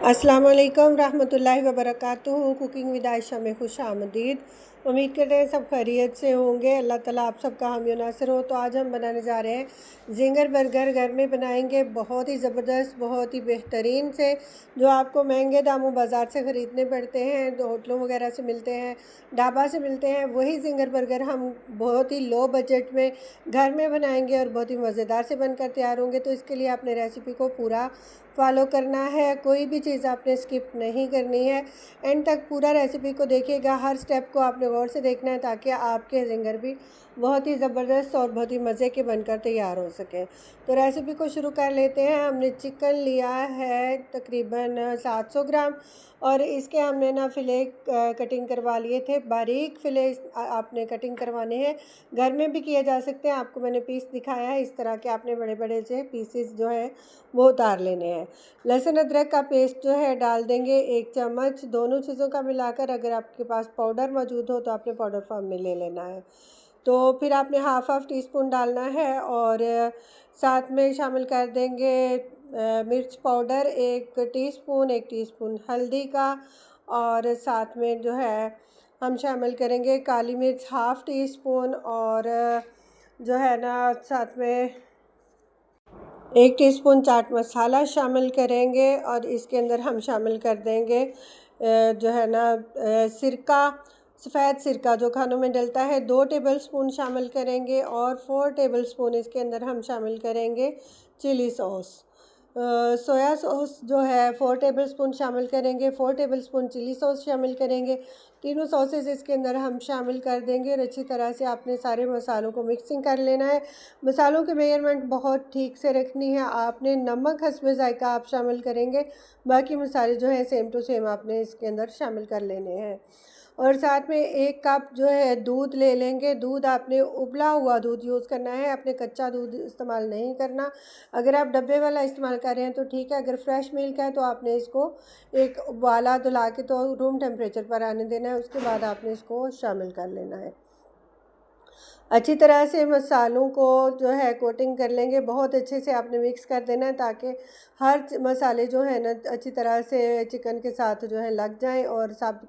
अस्सलाम वालेकुम रहमतुल्लाहि व बरकातुहू। कुकिंग विद आयशा में खुश आमदीद। उम्मीद करते हैं सब खैरियत से होंगे। अल्लाह ताला आप सबका हामी और नासिर हो। तो आज हम बनाने जा रहे हैं जिंगर बर्गर। घर में बनाएंगे, बहुत ही ज़बरदस्त, बहुत ही बेहतरीन से, जो आपको महंगे दामों बाज़ार से ख़रीदने पड़ते हैं, तो होटलों वगैरह से मिलते हैं, ढाबा से मिलते हैं, वही जिंगर बर्गर हम बहुत ही लो बजट में घर में बनाएंगे और बहुत ही मज़ेदार से बनकर तैयार होंगे। तो इसके लिए आपने रेसिपी को पूरा फॉलो करना है, कोई भी चीज़ आपने स्किप नहीं करनी है। एंड तक पूरा रेसिपी को देखिएगा, हर स्टेप को आपने गौर से देखना है ताकि आपके जिंगर भी बहुत ही ज़बरदस्त और बहुत ही मज़े के बनकर तैयार हो सकें। तो रेसिपी को शुरू कर लेते हैं। हमने चिकन लिया है तकरीबन 700 ग्राम और इसके हमने ना फ़िले कटिंग करवा लिए थे। बारीक फ़िले आपने कटिंग करवाने हैं, घर में भी किए जा सकते हैं। आपको मैंने पीस दिखाया है, इस तरह के आपने बड़े बड़े से पीसेस जो है वो उतार लेने हैं। लहसुन अदरक का पेस्ट जो है डाल देंगे 1 चम्मच। दोनों चीज़ों का मिलाकर, अगर आपके पास पाउडर मौजूद हो तो आपने पाउडर फॉर्म में ले लेना है। तो फिर आपने हाफ़ टी स्पून डालना है और साथ में शामिल कर देंगे मिर्च पाउडर 1 टीस्पून, 1 टीस्पून हल्दी का, और साथ में जो है हम शामिल करेंगे काली मिर्च हाफ़ टी स्पून, और जो है ना साथ में 1 टीस्पून चाट मसाला शामिल करेंगे। और इसके अंदर हम शामिल कर देंगे जो है ना सिरका, सफ़ेद सिरका जो खानों में डलता है, 2 टेबलस्पून शामिल करेंगे। और 4 टेबलस्पून इसके अंदर हम शामिल करेंगे चिली सॉस। सोया सॉस जो है 4 टेबलस्पून शामिल करेंगे, 4 टेबलस्पून चिली सॉस शामिल करेंगे। तीनों सॉसेस इसके अंदर हम शामिल कर देंगे और अच्छी तरह से आपने सारे मसालों को मिक्सिंग कर लेना है। मसालों की मेजरमेंट बहुत ठीक से रखनी है। आपने नमक हस्बे ज़ायका आप शामिल करेंगे, बाकी मसाले जो हैं सेम टू सेम आपने इसके अंदर शामिल कर लेने हैं। और साथ में 1 कप जो है दूध ले लेंगे। दूध आपने उबला हुआ दूध यूज़ करना है, आपने कच्चा दूध इस्तेमाल नहीं करना। अगर आप डब्बे वाला इस्तेमाल कर रहे हैं तो ठीक है, अगर फ्रेश मिल्क है तो आपने इसको एक उबाला दिला के तो रूम टेम्परेचर पर आने देना है, उसके बाद आपने इसको शामिल कर लेना है। अच्छी तरह से मसालों को जो है कोटिंग कर लेंगे, बहुत अच्छे से आपने मिक्स कर देना है ताकि हर मसाले जो है ना अच्छी तरह से चिकन के साथ जो है लग जाएं और सब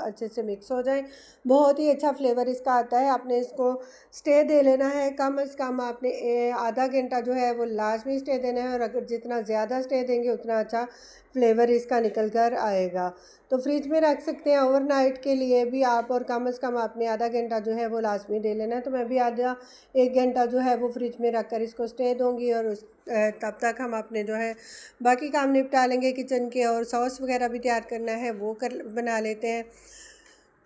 अच्छे से मिक्स हो जाएं। बहुत ही अच्छा फ्लेवर इसका आता है। आपने इसको स्टे दे लेना है, कम से कम आपने आधा घंटा जो है वो लाजमी स्टे देना है, और अगर जितना ज़्यादा स्टे देंगे उतना अच्छा फ्लेवर इसका निकल कर आएगा। तो फ्रिज में रख सकते हैं ओवरनाइट के लिए भी आप, और कम से कम आपने आधा घंटा जो है वो लाजमी दे लेना है। तो मैं भी आधा 1 घंटा जो है वो फ्रिज में रख कर इसको स्टे दूँगी, और उस तब तक हम अपने जो है बाकी काम निपटा लेंगे किचन के, और सॉस वगैरह भी तैयार करना है वो बना लेते हैं।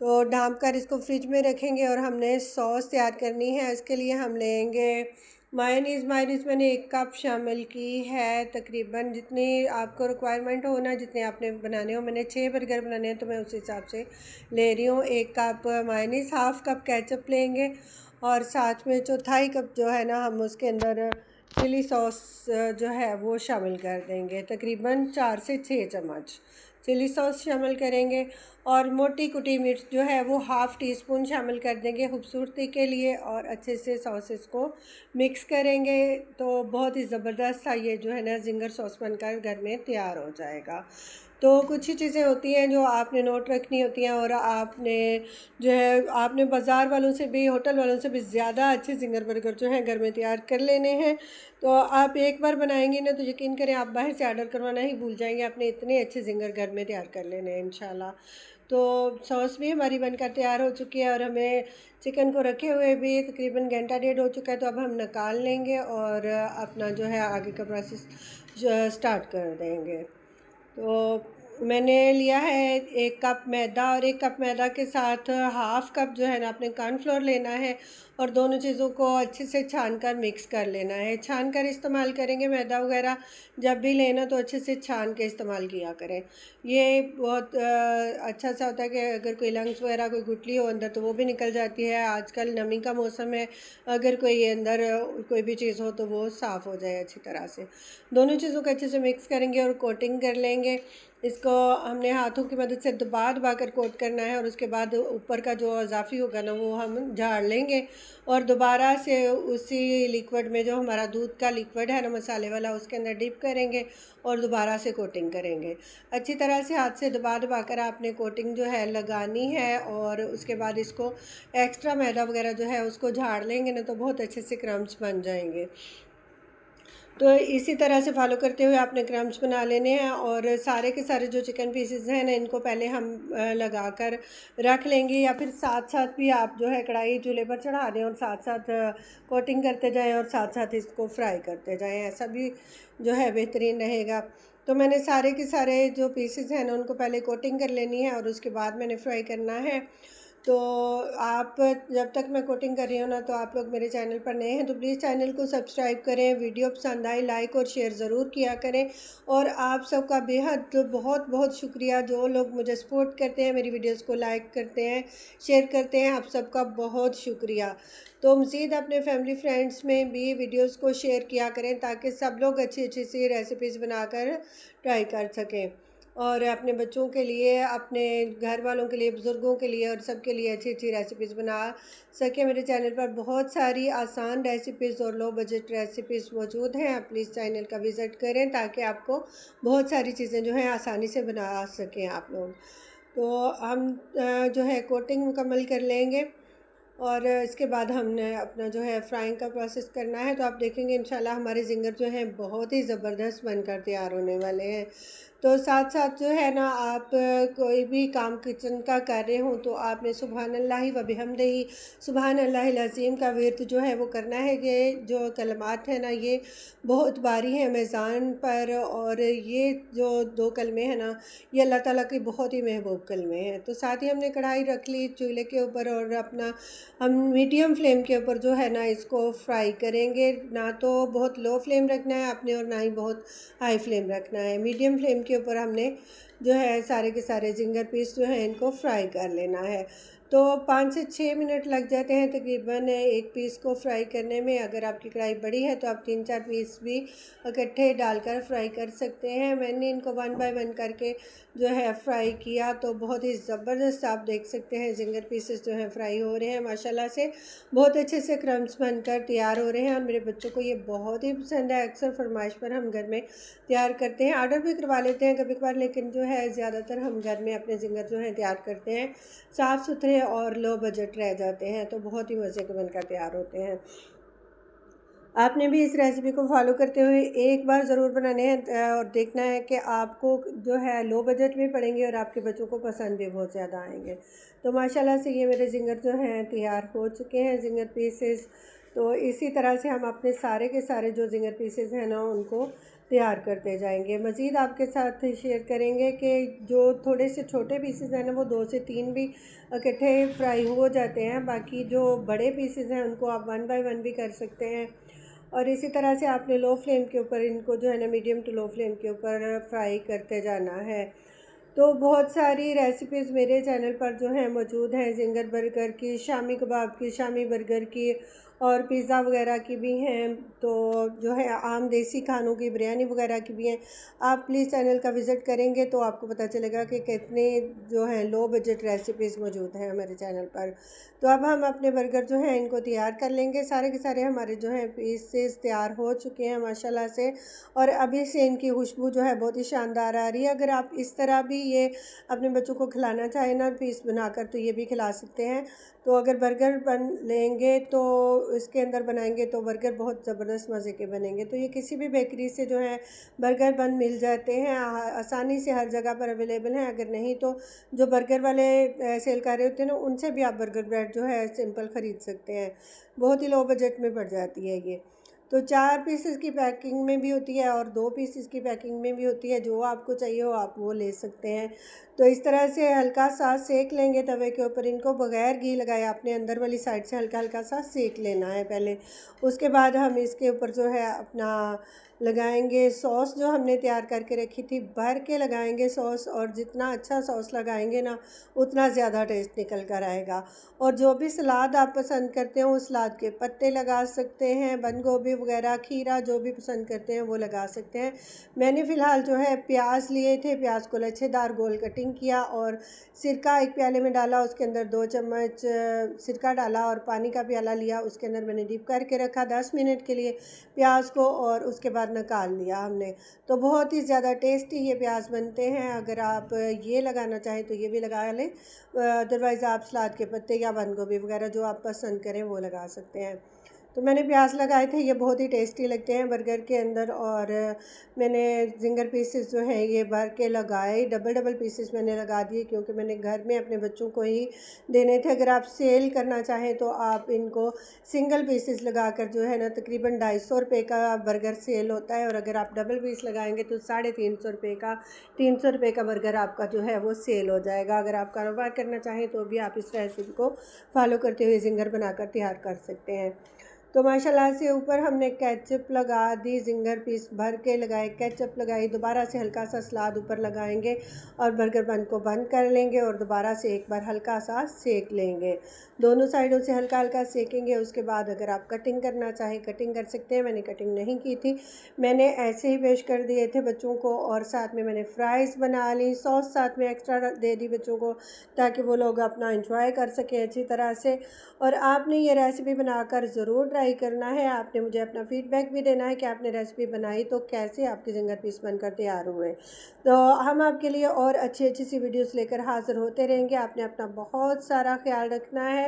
तो ढाँप कर इसको फ्रिज में रखेंगे और हमने सॉस तैयार करनी है। इसके लिए हम लेंगे मायोनीज़ मैंने 1 कप शामिल की है, तकरीबन जितनी आपको रिक्वायरमेंट हो ना, जितने आपने बनाने हो। मैंने 6 बर्गर बनाने हैं तो मैं उस हिसाब से ले रही हूँ। 1 cup mayonnaise, half cup ketchup लेंगे, और साथ में चौथाई कप जो है ना हम उसके अंदर चिली सॉस जो है वो शामिल कर देंगे। तकरीबन 4 से 6 चम्मच चिली सॉस शामिल करेंगे। और मोटी कुटी मिर्च जो है वो हाफ़ टी स्पून शामिल कर देंगे खूबसूरती के लिए, और अच्छे से सॉसेस को मिक्स करेंगे। तो बहुत ही ज़बरदस्त सा ये जो है ना जिंगर सॉस बनकर घर में तैयार हो जाएगा। तो कुछ ही चीज़ें होती हैं जो आपने नोट रखनी होती हैं, और आपने जो है आपने बाज़ार वालों से भी, होटल वालों से भी ज़्यादा अच्छे जिंगर बर्गर जो है घर में तैयार कर लेने हैं। तो आप एक बार बनाएंगे ना तो यकीन करें आप बाहर से ऑर्डर करवाना ही भूल जाएंगे। आपने इतने अच्छे जिंगर घर में तैयार कर लेने हैं इंशाल्लाह। तो सॉस भी हमारी बनकर तैयार हो चुकी है, और हमें चिकन को रखे हुए भी तकरीबन घंटा डेढ़ हो चुका है। तो अब हम निकाल लेंगे और अपना जो है आगे का प्रोसेस स्टार्ट कर देंगे। तो मैंने लिया है 1 कप मैदा, और 1 कप मैदा के साथ हाफ़ कप जो है ना आपने कॉर्नफ्लोर लेना है, और दोनों चीज़ों को अच्छे से छान कर मिक्स कर लेना है। छान कर इस्तेमाल करेंगे मैदा वगैरह, जब भी लेना तो अच्छे से छान के इस्तेमाल किया करें। ये बहुत अच्छा सा होता है कि अगर कोई लंग्स वगैरह कोई गुठली हो अंदर तो वो भी निकल जाती है। आजकल नमी का मौसम है, अगर कोई अंदर कोई भी चीज़ हो तो वो साफ़ हो जाए अच्छी तरह से। दोनों चीज़ों को अच्छे से मिक्स करेंगे और कोटिंग कर लेंगे। इसको हमने हाथों की मदद से दबा दबा कर कोट करना है और उसके बाद ऊपर का जो इजाफी होगा ना वो हम झाड़ लेंगे और दोबारा से उसी लिक्विड में जो हमारा दूध का लिक्विड है ना मसाले वाला उसके अंदर डिप करेंगे और दोबारा से कोटिंग करेंगे। अच्छी तरह से हाथ से दबा दबा कर आपने कोटिंग जो है लगानी है और उसके बाद इसको एक्स्ट्रा मैदा वगैरह जो है उसको झाड़ लेंगे ना तो बहुत अच्छे से क्रम्स बन जाएंगे। तो इसी तरह से फॉलो करते हुए आपने क्रम्स बना लेने हैं और सारे के सारे जो चिकन पीसेस हैं ना इनको पहले हम लगा कर रख लेंगे या फिर साथ साथ भी आप जो है कढ़ाई चूल्हे पर चढ़ा दें और साथ साथ कोटिंग करते जाएं और साथ साथ इसको फ्राई करते जाएं, ऐसा भी जो है बेहतरीन रहेगा। तो मैंने सारे के सारे जो पीसेस हैं ना उनको पहले कोटिंग कर लेनी है और उसके बाद मैंने फ्राई करना है। तो आप जब तक मैं कोटिंग कर रही हूँ ना तो आप लोग मेरे चैनल पर नए हैं तो प्लीज़ चैनल को सब्सक्राइब करें, वीडियो पसंद आए लाइक और शेयर ज़रूर किया करें। और आप सबका बेहद बहुत बहुत शुक्रिया जो लोग मुझे सपोर्ट करते हैं, मेरी वीडियोस को लाइक करते हैं, शेयर करते हैं, आप सबका बहुत शुक्रिया। तो मज़ीद अपने फैमिली फ्रेंड्स में भी वीडियोस को शेयर किया करें ताकि सब लोग अच्छी अच्छी सी रेसिपीज़ बनाकर ट्राई कर सकें और अपने बच्चों के लिए, अपने घर वालों के लिए, बुज़ुर्गों के लिए और सब के लिए अच्छी अच्छी रेसिपीज़ बना सकें। मेरे चैनल पर बहुत सारी आसान रेसिपीज़ और लो बजट रेसिपीज़ मौजूद हैं। आप प्लीज़ चैनल का विज़िट करें ताकि आपको बहुत सारी चीज़ें जो हैं आसानी से बना सकें आप लोग। तो हम जो है कोटिंग मुकम्मल कर लेंगे और इसके बाद हमने अपना जो है फ्राइंग का प्रोसेस करना है। तो आप देखेंगे इंशाल्लाह हमारे ज़िंगर जो हैं बहुत ही ज़बरदस्त बनकर तैयार होने वाले हैं। तो साथ साथ जो है ना आप कोई भी काम किचन का कर रहे हो तो आपने सुबहान अल्लाह व बिहम्दिही सुबहान अल्लाहिल अज़ीम का विर्द जो है वो करना है। ये जो कलमात हैं ना ये बहुत बारी हैं मीज़ान पर और ये जो 2 कलमे हैं ना ये अल्लाह ताला की बहुत ही महबूब कलमे हैं। तो साथ ही हमने कढ़ाई रख ली चूल्हे के ऊपर और अपना हम मीडियम फ्लेम के ऊपर जो है ना इसको फ्राई करेंगे, ना तो बहुत लो फ्लेम रखना है आपने और ना ही बहुत हाई फ्लेम रखना है। मीडियम फ्लेम के ऊपर हमने जो है सारे के सारे जिंगर पीस जो हैं इनको फ्राई कर लेना है। तो 5 से 6 मिनट लग जाते हैं तकरीबन एक पीस को फ्राई करने में। अगर आपकी कढ़ाई बड़ी है तो आप 3-4 पीस भी इकट्ठे डालकर फ्राई कर सकते हैं। मैंने इनको 1 बाय 1 करके जो है फ्राई किया तो बहुत ही ज़बरदस्त आप देख सकते हैं जिंगर पीसेस जो हैं फ्राई हो रहे हैं माशाल्लाह से, बहुत अच्छे से क्रम्स बनकर तैयार हो रहे हैं और मेरे बच्चों को ये बहुत ही पसंद है। अक्सर फरमाइश पर हम घर में तैयार करते हैं, ऑर्डर भी करवा लेते हैं कभी कभार, लेकिन जो है ज़्यादातर हम घर में अपने जिंगर जो हैं तैयार करते हैं। साफ़ सुथरे और लो बजट रह जाते हैं तो बहुत ही मज़े के बनकर तैयार होते हैं। आपने भी इस रेसिपी को फॉलो करते हुए एक बार ज़रूर बनाने हैं और देखना है कि आपको जो है लो बजट में पड़ेंगे और आपके बच्चों को पसंद भी बहुत ज़्यादा आएंगे। तो माशाल्लाह से ये मेरे जिंगर जो हैं तैयार हो चुके हैं जिंगर पीसेस। तो इसी तरह से हम अपने सारे के सारे जो जिंगर पीसेस हैं ना उनको तैयार करते जाएंगे। मज़ीद आपके साथ शेयर करेंगे कि जो थोड़े से छोटे पीसेस हैं ना वो 2 से 3 भी इकट्ठे फ्राई हो जाते हैं, बाकी जो बड़े पीसेस हैं उनको आप 1 बाय 1 भी कर सकते हैं। और इसी तरह से आपने लो फ्लेम के ऊपर इनको जो है ना मीडियम टू लो फ्लेम के ऊपर फ्राई करते जाना है। तो बहुत सारी रेसिपीज़ मेरे चैनल पर जो हैं मौजूद हैं, जिंगर बर्गर की, शामी कबाब की, शामी बर्गर की और पिज़्ज़ा वगैरह की भी हैं। तो जो है आम देसी खानों की, बिरयानी वगैरह की भी हैं। आप प्लीज़ चैनल का विज़िट करेंगे तो आपको पता चलेगा कि कितने जो हैं लो बजट रेसिपीज़ मौजूद हैं हमारे चैनल पर। तो अब हम अपने बर्गर जो हैं इनको तैयार कर लेंगे। सारे के सारे हमारे जो हैं पीसेस तैयार हो चुके हैं माशाल्लाह से और अभी से इनकी खुशबू जो है बहुत ही शानदार आ रही है। अगर आप इस तरह भी ये अपने बच्चों को खिलाना चाहें ना पीस बनाकर तो ये भी खिला सकते हैं। तो अगर बर्गर बन लेंगे तो इसके अंदर बनाएंगे तो बर्गर बहुत ज़बरदस्त मज़े के बनेंगे। तो ये किसी भी बेकरी से जो है बर्गर बन मिल जाते हैं, आसानी से हर जगह पर अवेलेबल हैं। अगर नहीं तो जो बर्गर वाले सेल कर रहे होते हैं ना उनसे भी आप बर्गर ब्रेड जो है सिंपल ख़रीद सकते हैं, बहुत ही लो बजट में पड़ जाती है ये। तो 4 पीसेस की पैकिंग में भी होती है और 2 पीसेस की पैकिंग में भी होती है, जो आपको चाहिए हो आप वो ले सकते हैं। तो इस तरह से हल्का सा सेक लेंगे तवे के ऊपर, इनको बग़ैर घी लगाए आपने अंदर वाली साइड से हल्का हल्का सा सेक लेना है पहले। उसके बाद हम इसके ऊपर जो है अपना लगाएंगे सॉस जो हमने तैयार करके रखी थी, भर के लगाएंगे सॉस, और जितना अच्छा सॉस लगाएंगे ना उतना ज़्यादा टेस्ट निकल कर आएगा। और जो भी सलाद आप पसंद करते हो, उस सलाद के पत्ते लगा सकते हैं, बंद गोभी वगैरह, खीरा, जो भी पसंद करते हैं वो लगा सकते हैं। मैंने फ़िलहाल जो है प्याज लिए थे, प्याज को लच्छेदार गोल कटिंग किया और सिरका एक प्याले में डाला, उसके अंदर 2 चम्मच सिरका डाला और पानी का प्याला लिया, उसके अंदर मैंने डिप करके रखा 10 मिनट के लिए प्याज को, और उसके बाद निकाल लिया हमने। तो बहुत ही ज़्यादा टेस्टी ये प्याज बनते हैं। अगर आप ये लगाना चाहें तो ये भी लगा लें, अदरवाइज़ आप सलाद के पत्ते या बंद गोभी वगैरह जो आप पसंद करें वो लगा सकते हैं। तो मैंने प्याज लगाए थे, ये बहुत ही टेस्टी लगते हैं बर्गर के अंदर। और मैंने जिंगर पीसेस जो हैं ये भर के लगाए, डबल डबल पीसेस मैंने लगा दिए, क्योंकि मैंने घर में अपने बच्चों को ही देने थे। अगर आप सेल करना चाहें तो आप इनको सिंगल पीसेस लगाकर जो है ना तकरीबन 250 रुपये का बर्गर सेल होता है, और अगर आप डबल पीस लगाएंगे तो 350 रुपये का, 300 रुपये का बर्गर आपका जो है वो सेल हो जाएगा। अगर आप कारोबार करना चाहें तो भी आप इस रेसिपी को फॉलो करते हुए जिंगर बनाकर तैयार कर सकते हैं। तो माशाल्लाह से ऊपर हमने केचप लगा दी, जिंगर पीस भर के लगाए, केचप लगाई, दोबारा से हल्का सा सलाद ऊपर लगाएंगे और बर्गर बन को बंद कर लेंगे और दोबारा से एक बार हल्का सा सेक लेंगे। दोनों साइडों से हल्का हल्का सेकेंगे। उसके बाद अगर आप कटिंग करना चाहें कटिंग कर सकते हैं। मैंने कटिंग नहीं की थी, मैंने ऐसे ही पेश कर दिए थे बच्चों को। और साथ में मैंने फ्राइज़ बना ली, सॉस साथ में एक्स्ट्रा दे दी बच्चों को, ताकि वो लोग अपना इंजॉय कर सकें अच्छी तरह से। और आपने ये रेसिपी बनाकर ज़रूर ट्राई करना है। आपने मुझे अपना फ़ीडबैक भी देना है कि आपने रेसिपी बनाई तो कैसे आपके जिंगर पीस बनकर तैयार हुए। तो हम आपके लिए और अच्छी अच्छी सी वीडियोस लेकर हाज़िर होते रहेंगे। आपने अपना बहुत सारा ख्याल रखना है।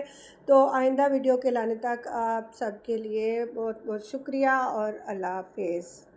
तो आइंदा वीडियो के लाने तक आप सबके लिए बहुत बहुत शुक्रिया और अल्लाह हाफ़िज़।